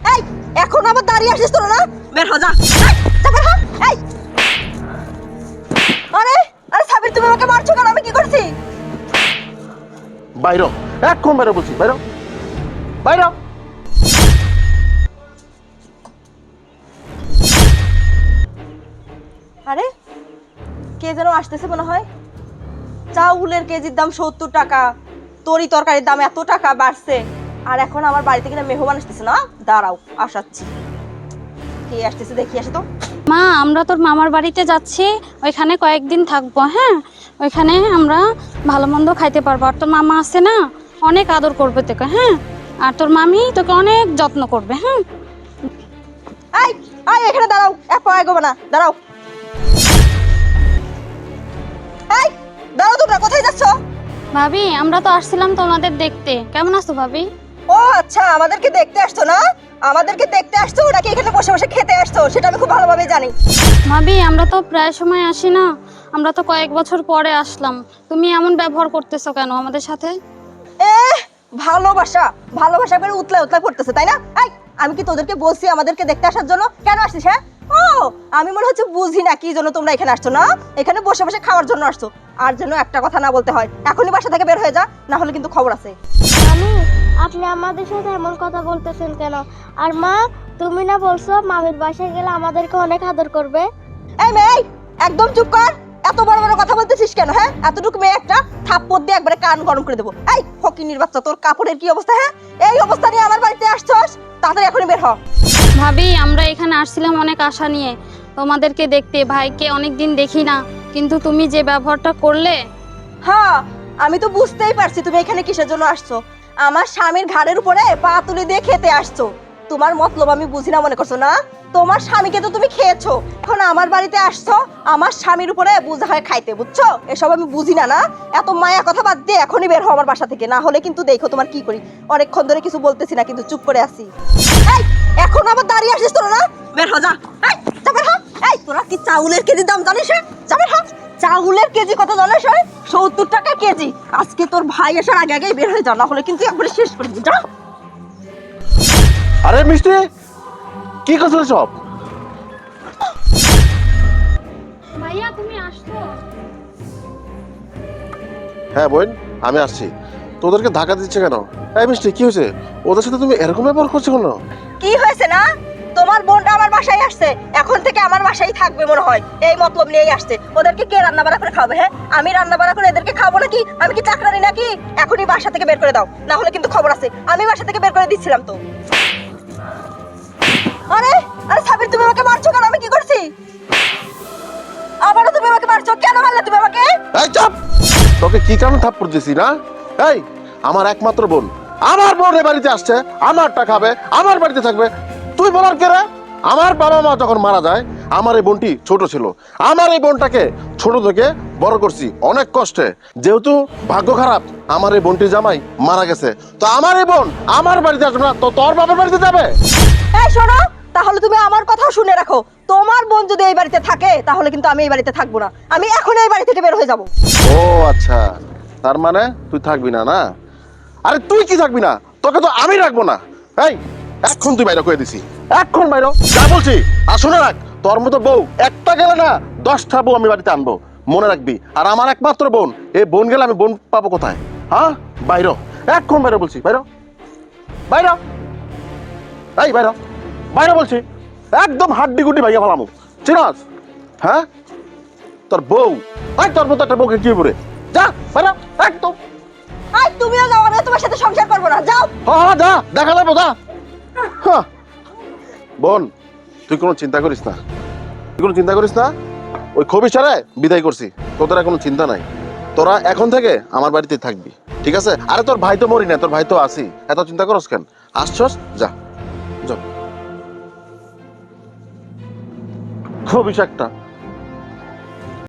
এই এখন আবার দাঁড়িয়ে আসিস তোরা না? বের হ যা। যা বের হ। এই আরে আরে সাবির, তুমি আমাকে মারছো কেন? আমি কি করছি? বাইরো, এখন বাইরো বলছি, বাইরো বাইরো। আরে কে যেন আসতেছে মনে হয়। চাউলের কেজির দাম ৭০ টাকা, তরি তরকারির দাম এত টাকা বাড়ছে, আর এখন আমার বাড়িতে কিনা মেহমান আসতেছে না। দাঁড়াও আসাচ্ছি, কে আসতেছে দেখি আসে তো। মা, আমরা তোর মামার বাড়িতে যাচ্ছি, ওইখানে কয়েকদিন থাকবো। হ্যাঁ, ওইখানে আমরা ভালো মন্দ খাইতে পারবো। আর তোর মামা আছে না, অনেক আদর করবে তোকে। হ্যাঁ, আর তোর মামি তোকে অনেক যত্ন করবে। হ্যাঁ, এই এই এখানে দাঁড়াও, এক পা এগোবে না, দাঁড়াও। এই দাঁড়াও, তোমরা কোথায় যাচ্ছ? ভাবি, আমরা তো আসছিলাম তোমাদের দেখতে। কেমন আছো ভাবি? ও আচ্ছা, আমাদেরকে দেখতে আসছো না? আমাদেরকে দেখতে আসছো নাকি এখানে বসে বসে খেতে আসছো সেটা আমি খুব ভালোভাবে জানি। ভাবি, আমরা তো প্রায় সময় আসি না, আমরা তো কয়েক বছর পরে আসলাম। তুমি এমন ব্যবহার করতেছো কেন আমাদের সাথে? এ ভালোবাসা ভালোবাসা করে উতলা উতলা করতেছে তাই না? এই আমি কি তোদেরকে বলছি আমাদেরকে দেখতে আসার জন্য? কেন আসছিস? হ্যাঁ, ও আমি মনে হচ্ছে বুঝি না কি জন্য তোমরা এখানে আসছো। না, এখানে বসে বসে খাওয়ার জন্য আসছো। আর যেন একটা কথা না বলতে হয়, এখনই বাসা থেকে বের হয়ে যা, না হলে কিন্তু খবর আছে। মামি, আপনি আমাদের সাথে এমন কথা বলতেছেন কেন? আর মা, তুমি না বলছো মামির বাসায় গেলে আমাদেরকে অনেক আদর করবে? এই মেয়ে, এই, একদম চুপ কর। এত বড় বড় কথা বলতেছিস কেন? হ্যাঁ, এতটুকু মেয়ে একটা, থাপ্পড় দিয়ে একবারে কান গরম করে দেবো। এই ফকিন্নির বাচ্চা, তোর কাপড়ের কি অবস্থা? হ্যাঁ, এই অবস্থা নিয়ে আমার বাড়িতে আসছস? তাড়াতাড়ি এখনই বের হ। ভাবি, আমরা এখানে আসছিলাম অনেক আশা নিয়ে তোমাদেরকে দেখতে। ভাইকে অনেক দিন দেখি না, কিন্তু তুমি যে ব্যবহারটা করলে। হ্যাঁ, আমি তো বুঝতেই পারছি তুমি এখানে কিসের জন্য আসছো। আমার স্বামীর ঘাড়ের উপরে পা তুলে দিয়ে খেতে আসছো। তোমার মতলব আমি বুঝি না মনে করছো না? তোমার স্বামীকে তো তুমি খেয়েছো, এখন আমার বাড়িতে আসছো আমার স্বামীর উপরে বোঝা হয় খাইতে, বুঝছো? এসব আমি বুঝি না। না, এত মায়া কথা বাদ দিয়ে এখনই বের হও আমার বাসা থেকে, না হলে কিন্তু দেখো তোমার কি করি। অনেকক্ষণ ধরে কিছু বলতেছি না, কিন্তু চুপ করে আছি। এই এখন আবার দাঁড়িয়ে আসিস তোরা না? বের হ যা। এই যা বের হ। এই তোরা কি চাউলের কেজির দাম জানিস? যা বের হ। চাউলের কেজি কত জানিস? ৭০ টাকা কেজি। আজকে তোর ভাই আসার আগে আগেই বের হয়ে যা, না হলে কিন্তু একবারে শেষ করে দিবি। যা। আরে মিষ্টি, কি করছো সব? ভাইয়া, তুমি আসছো? হ্যাঁ বোন, আমি আসছি। তোদেরকে ধাক্কা দিচ্ছে কেন? এই মিষ্টি, কি হয়েছে? ওদের সাথে তুমি এরকম ব্যবহার করছো কেন? কি হয়েছে না? তোমার বোনটা আমার বাসায় আসছে, এখন থেকে আমার বাসায় থাকবে মনে হয়, এই মতলব নিয়েই আসছে। ওদেরকে কে রান্না বাড়া করে খাবে? হ্যাঁ, আমি রান্না বাড়া করে এদেরকে খাবো নাকি? আমি কি চাকরানি নাকি? এখনই বাসা থেকে বের করে দাও, না হলে কিন্তু খবর আছে। আমি বাসা থেকে বের করে দিচ্ছিলাম তো। আরে আরে সাবির, তুমি আমাকে মারছো কেন? আমি কি করছি? আবারও তুমি আমাকে মারছো কেন? মারলে তুমি আমাকে? এই চাপ! তোকে কি কারণে থাপ্পড় দিছি না? এই, আমার একমাত্র বোন, আমার বোন এ বাড়িতে আসছে, আমারটা খাবে, আমার বাড়িতে থাকবে, তুই বলার কে রে? আমার বাবা মা যখন মারা যায়, আমার এই বোনটি ছোট ছিল। আমার এই বোনটাকে ছোট থেকে বড় করছি অনেক কষ্টে। যেহেতু ভাগ্য খারাপ, আমার এই বোনটির জামাই মারা গেছে, তো আমার এই বোন আমার বাড়িতে আসবে না, তো তোর বাবার বাড়িতে যাবে? এই শোনো, তাহলে তুমি আমার কথাও শুনে রাখো। তোমার বোন যদি এই বাড়িতে থাকে তাহলে কিন্তু আমি এই বাড়িতে থাকবো না। আমি এখন এই বাড়ি থেকে বের হয়ে যাব। ও আচ্ছা, তার মানে তুই থাকবি না না? আরে তুই কি থাকবি না? তোকে তো আমি রাখবো না। এই, এখন তুই বাইরে করে দিছি, এখন বাইরে যা বলছি। আর শুনে রাখ, তোর মতো বউ একটা গেলে না 10টা বউ আমি বাড়িতে আনবো, মনে রাখবি। আর আমার একমাত্র বোন, এই বোন গেলে আমি বোন পাবো কোথায়? হ্যাঁ, বাইরে এখন বাইরে বলছি, বাইরে বাইরে। এই বাইরে বাইরে বলছি, একদম হাড্ডি গুড্ডি ভাইয়া ফেলামু, চিনাস? হ্যাঁ, তোর বউ, আই তোর মতো একটা বউকে কি করে? যা বাইরে একদম। আই তুমিও যাও, আমি তোমার সাথে সংসার করবো না, যাও। হ্যাঁ যা, দেখা যাবো, যা। হ্যাঁ। বোন, তুই কোনো চিন্তা করিস না, তুই কোনো চিন্তা করিস না। ওই খবিসারে বিদায় করছি, তোদের কোনো চিন্তা নাই। তোরা এখন থেকে আমার বাড়িতে থাকবি, ঠিক আছে? আরে তোর ভাই তো মরি না, তোর ভাই তো আসি, এত চিন্তা করস কেন? আসছস, যা যা। খবিস একটা।